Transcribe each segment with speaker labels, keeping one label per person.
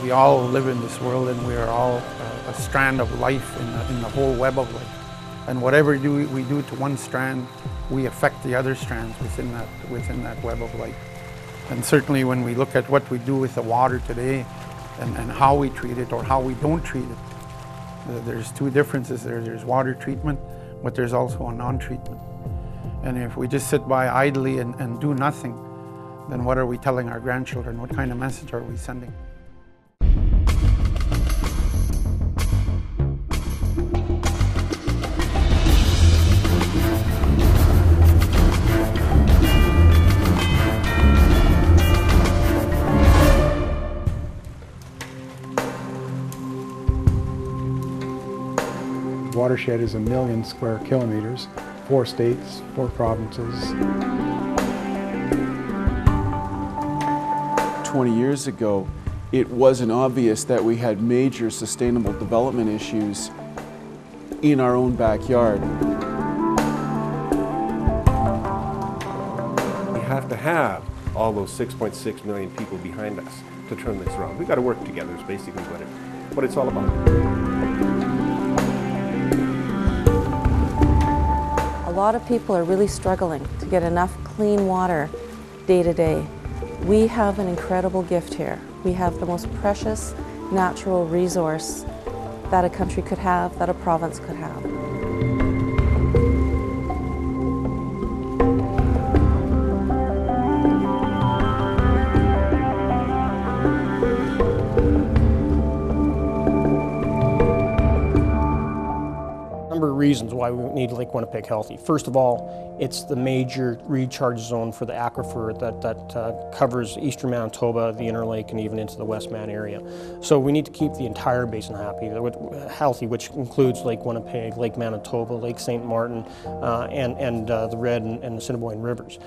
Speaker 1: We all live in this world, and we are all a strand of life in the whole web of life. And whatever we do to one strand, we affect the other strands within that web of life. And certainly when we look at what we do with the water today and how we treat it or how we don't treat it, there's two differences there. There's water treatment, but there's also a non-treatment. And if we just sit by idly and do nothing, then what are we telling our grandchildren? What kind of message are we sending?
Speaker 2: The watershed is 1 million square kilometers, 4 states, 4 provinces.
Speaker 3: 20 years ago, it wasn't obvious that we had major sustainable development issues in our own backyard.
Speaker 4: We have to have all those 6.6 million people behind us to turn this around. We've got to work together is basically what it's all about.
Speaker 5: A lot of people are really struggling to get enough clean water day to day. We have an incredible gift here. We have the most precious natural resource that a country could have, that a province could have.
Speaker 6: Number of reasons why we need Lake Winnipeg healthy. First of all, it's the major recharge zone for the aquifer that covers eastern Manitoba, the Inner Lake, and even into the Westman area. So we need to keep the entire basin healthy, which includes Lake Winnipeg, Lake Manitoba, Lake St. Martin, and the Red and the Assiniboine rivers.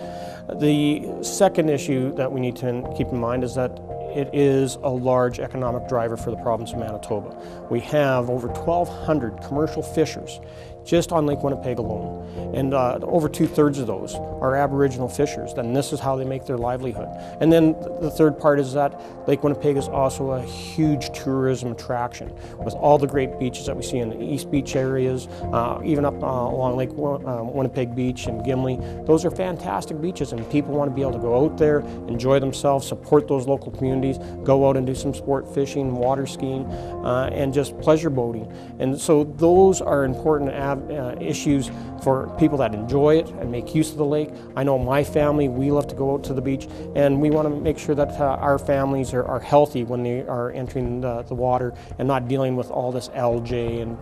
Speaker 6: The second issue that we need to keep in mind is that it is a large economic driver for the province of Manitoba. We have over 1,200 commercial fishers just on Lake Winnipeg alone. And over 2/3 of those are Aboriginal fishers, and this is how they make their livelihood. And then the third part is that Lake Winnipeg is also a huge tourism attraction with all the great beaches that we see in the East Beach areas, even up along Lake Winnipeg Beach and Gimli. Those are fantastic beaches, and people want to be able to go out there, enjoy themselves, support those local communities, go out and do some sport fishing, water skiing, and just pleasure boating. And so those are important issues for people that enjoy it and make use of the lake. I know my family, we love to go out to the beach, and we want to make sure that our families are healthy when they are entering the water and not dealing with all this algae and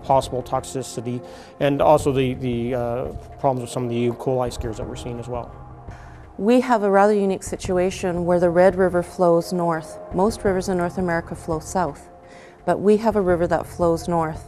Speaker 6: possible toxicity, and also the problems with some of the E. coli scares that we're seeing as well.
Speaker 5: We have a rather unique situation where the Red River flows north. Most rivers in North America flow south, but we have a river that flows north.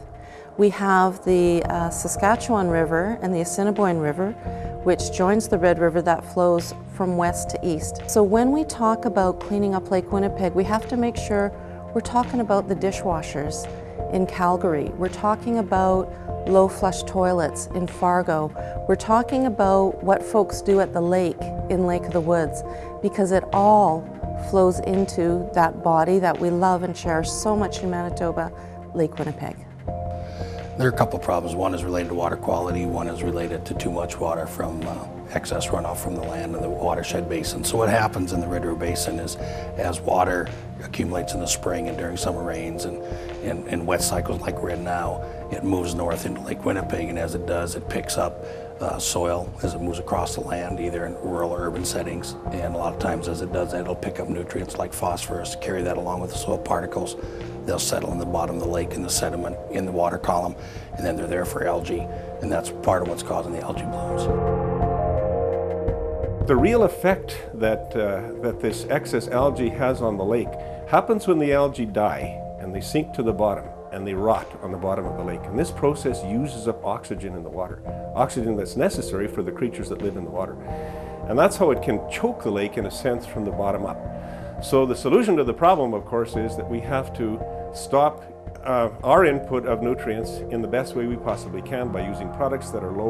Speaker 5: We have the Saskatchewan River and the Assiniboine River, which joins the Red River that flows from west to east. So when we talk about cleaning up Lake Winnipeg, we have to make sure we're talking about the dishwashers in Calgary. We're talking about low flush toilets in Fargo. We're talking about what folks do at the lake in Lake of the Woods, because it all flows into that body that we love and cherish so much in Manitoba, Lake Winnipeg.
Speaker 7: There are a couple of problems. One is related to water quality, one is related to too much water from excess runoff from the land and the watershed basin. So what happens in the Red River Basin is as water accumulates in the spring and during summer rains and wet cycles like we're in now, it moves north into Lake Winnipeg, and as it does, it picks up soil as it moves across the land, either in rural or urban settings, and a lot of times as it does that, it'll pick up nutrients like phosphorus, carry that along with the soil particles. They'll settle in the bottom of the lake in the sediment in the water column, and then they're there for algae, and that's part of what's causing the algae blooms.
Speaker 4: The real effect that this excess algae has on the lake happens when the algae die and they sink to the bottom and they rot on the bottom of the lake. And this process uses up oxygen in the water, oxygen that's necessary for the creatures that live in the water. And that's how it can choke the lake in a sense from the bottom up. So the solution to the problem, of course, is that we have to stop our input of nutrients in the best way we possibly can by using products that are low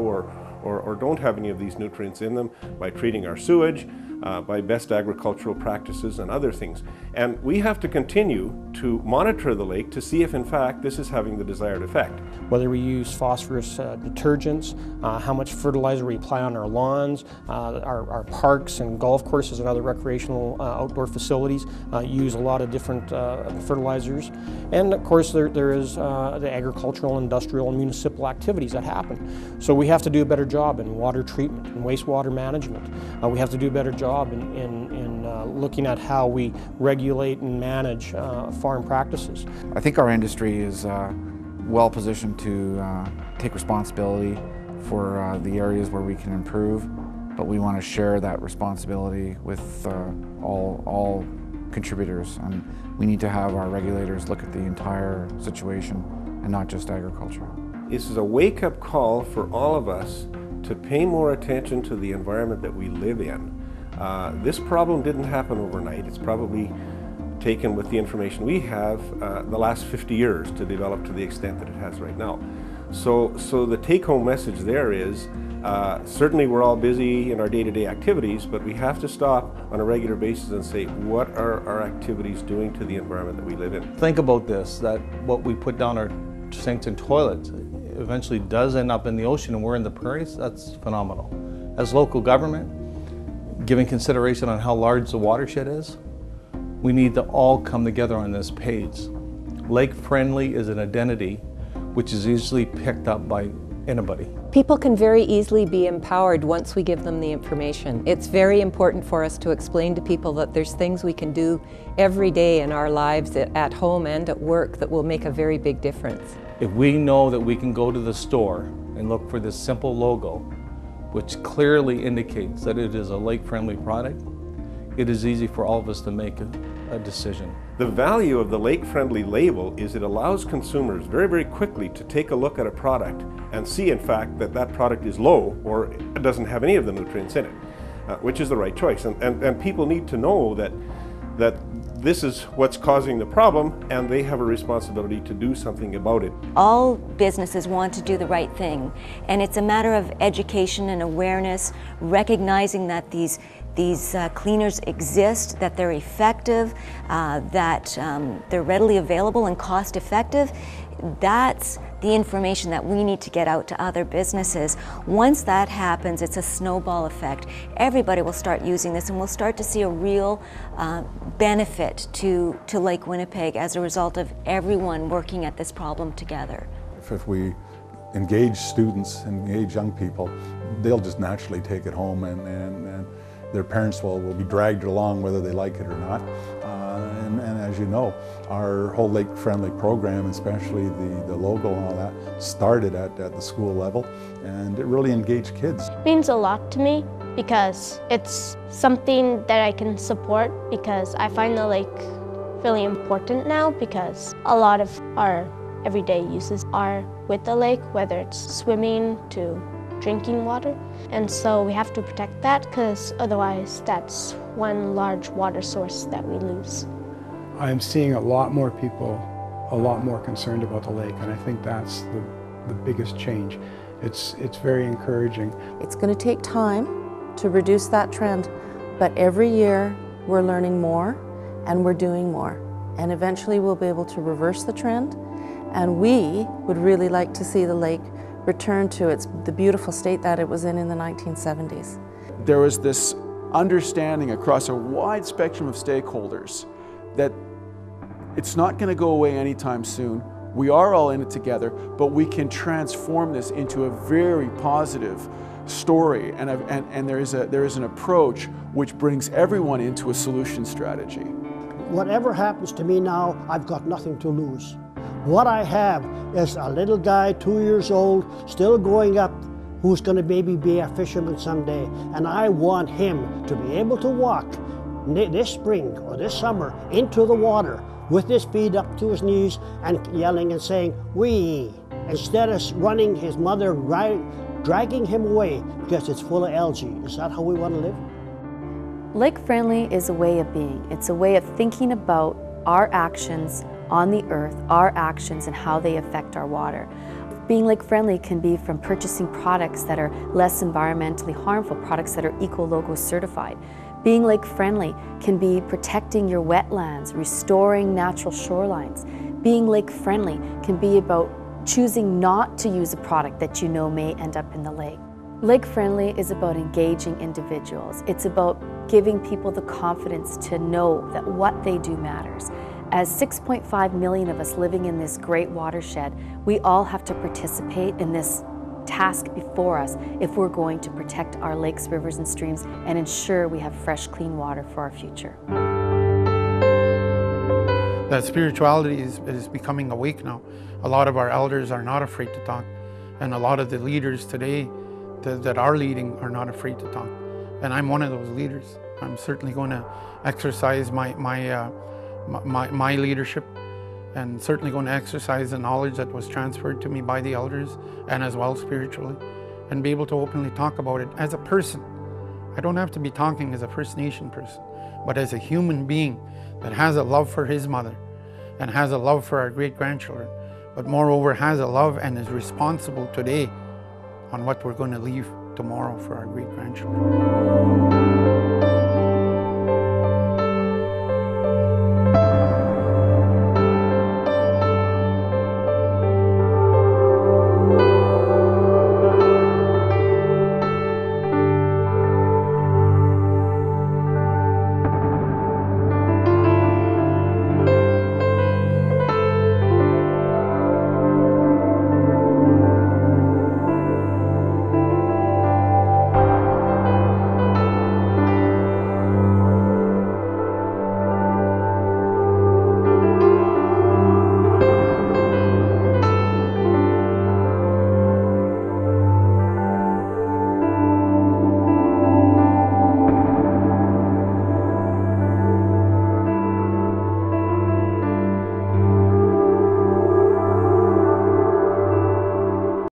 Speaker 4: or don't have any of these nutrients in them by treating our sewage, by best agricultural practices and other things. And we have to continue to monitor the lake to see if in fact this is having the desired effect.
Speaker 6: Whether we use phosphorus detergents, how much fertilizer we apply on our lawns, our parks and golf courses and other recreational outdoor facilities use a lot of different fertilizers. And of course there is the agricultural, industrial and municipal activities that happen. So we have to do a better job in water treatment and wastewater management. We have to do a better job in looking at how we regulate and manage farm practices.
Speaker 8: I think our industry is well positioned to take responsibility for the areas where we can improve, but we want to share that responsibility with all contributors, and we need to have our regulators look at the entire situation and not just agriculture.
Speaker 4: This is a wake-up call for all of us to pay more attention to the environment that we live in. This problem didn't happen overnight. It's probably taken, with the information we have, the last 50 years to develop to the extent that it has right now. So the take-home message there is, certainly we're all busy in our day-to-day activities, but we have to stop on a regular basis and say, what are our activities doing to the environment that we live in?
Speaker 9: Think about this, that what we put down our sinks and toilets eventually does end up in the ocean and we're in the prairies. That's phenomenal. As local government, giving consideration on how large the watershed is, we need to all come together on this page. Lake Friendly is an identity which is easily picked up by anybody.
Speaker 10: People can very easily be empowered once we give them the information. It's very important for us to explain to people that there's things we can do every day in our lives at home and at work that will make a very big difference.
Speaker 9: If we know that we can go to the store and look for this simple logo, which clearly indicates that it is a lake-friendly product, it is easy for all of us to make a decision.
Speaker 4: The value of the lake-friendly label is it allows consumers very, very quickly to take a look at a product and see, in fact, that that product is low or it doesn't have any of the nutrients in it, which is the right choice. And people need to know that this is what's causing the problem, and they have a responsibility to do something about it.
Speaker 11: All businesses want to do the right thing, and it's a matter of education and awareness, recognizing that these cleaners exist, that they're effective, that they're readily available and cost effective. That's the information that we need to get out to other businesses. Once that happens, it's a snowball effect. Everybody will start using this, and we'll start to see a real benefit to Lake Winnipeg as a result of everyone working at this problem together.
Speaker 12: If we engage students, engage young people, they'll just naturally take it home, and their parents will be dragged along whether they like it or not. And as you know, our whole lake-friendly program, especially the logo and all that, started at the school level, and it really engaged kids.
Speaker 13: It means a lot to me because it's something that I can support, because I find the lake really important now, because a lot of our everyday uses are with the lake, whether it's swimming to drinking water. And so we have to protect that, because otherwise that's one large water source that we lose.
Speaker 2: I'm seeing a lot more people, a lot more concerned about the lake, and I think that's the biggest change. It's very encouraging.
Speaker 5: It's going to take time to reduce that trend, but every year we're learning more and we're doing more. And eventually we'll be able to reverse the trend, and we would really like to see the lake return to the beautiful state that it was in the 1970s.
Speaker 3: There was this understanding across a wide spectrum of stakeholders that it's not going to go away anytime soon. We are all in it together, but we can transform this into a very positive story, and there is an approach which brings everyone into a solution strategy.
Speaker 14: Whatever happens to me now, I've got nothing to lose. What I have is a little guy, 2 years old, still growing up, who's going to maybe be a fisherman someday, and I want him to be able to walk this spring or this summer into the water with his feet up to his knees and yelling and saying, "Wee," instead of running his mother dragging him away because it's full of algae. Is that how we want to live?
Speaker 15: Lake Friendly is a way of being. It's a way of thinking about our actions on the earth, our actions and how they affect our water. Being lake friendly can be from purchasing products that are less environmentally harmful, products that are Eco-Logo certified. Being lake friendly can be protecting your wetlands, restoring natural shorelines. Being lake friendly can be about choosing not to use a product that you know may end up in the lake. Lake friendly is about engaging individuals. It's about giving people the confidence to know that what they do matters. As 6.5 million of us living in this great watershed, we all have to participate in this task before us if we're going to protect our lakes, rivers, and streams and ensure we have fresh, clean water for our future.
Speaker 1: That spirituality is becoming awake now. A lot of our elders are not afraid to talk, and a lot of the leaders today that are leading are not afraid to talk. And I'm one of those leaders. I'm certainly going to exercise my leadership, and certainly going to exercise the knowledge that was transferred to me by the elders, and as well spiritually, and be able to openly talk about it as a person. I don't have to be talking as a First Nation person, but as a human being that has a love for his mother and has a love for our great-grandchildren, but moreover has a love and is responsible today on what we're going to leave tomorrow for our great-grandchildren.